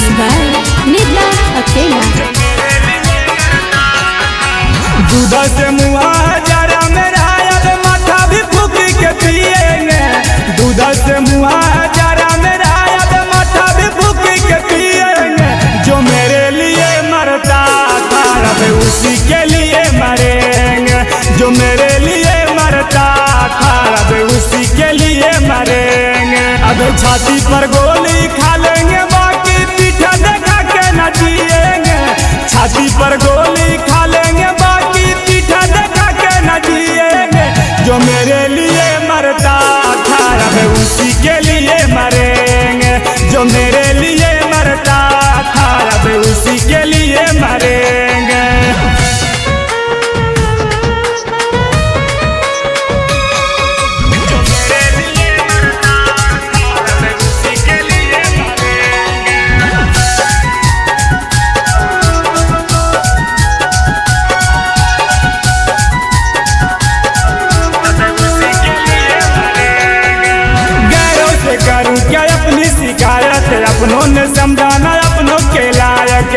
Mix by निदा अकेला। दूध से मुहा जरा मेरा अब माथा भी फूक के पिएंगे। दूध से मुहा जरा मेरा अब माथा भी फूक के पिएंगे। जो मेरे लिए मरता था अब उसी के लिए मरेंगे। जो मेरे लिए मरता था अब उसी के लिए मरेंगे। अब छाती पर गोली खा लेंगे बाकी पीठ देखा के न जिएंगे। छाती पर गोली खा लेंगे बाकी पीठ देखा के न जिएंगे। जो मेरे लिए मरता था अब उसी के लिए मरेंगे। जो मेरे लिए मरता था अब उसी के लिए मरेंगे। करूं क्या अपनी शिकायत अपनों ने समझाना अपनों के लायक।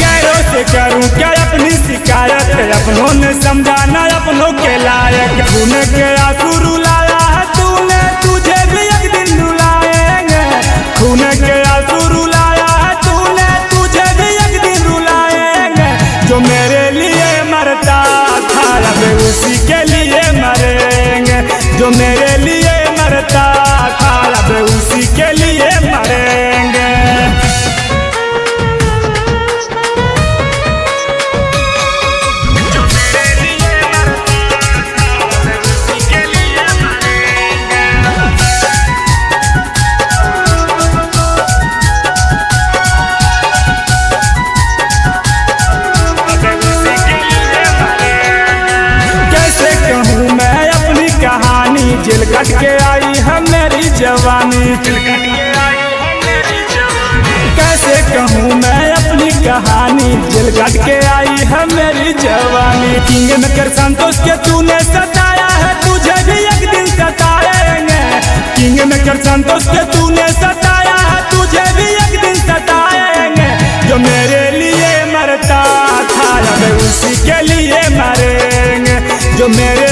गैरों से करूं क्या अपनी शिकायत अपनों ने समझाना अपनों के लायक। खून के आंसू रुलाया है तूने तुझे भी एक दिन रुलाएंगे। खून के आंसू रुलाया है तूने तुझे भी एक दिन रुलाएंगे। जो मेरे लिए मरता था अब उसी के लिए मरेंगे। जो मेरे लिए मरता था अब उसी के लिए मरेंगे। कैसे कहूँ मैं अपनी कहानी जेल कट के आई है मेरी जवानी। कैसे कहूँ मैं अपनी कहानी जेल कट के आई है मेरी जवानी। किंग मेकर संतोष के तूने सताया है तुझे भी एक दिन सताएंगे। किंग मेकर संतोष के तूने सताया है तुझे भी एक दिन सताएंगे। जो मेरे लिए मरता था अब उसी के लिए मरेंगे। जो मेरे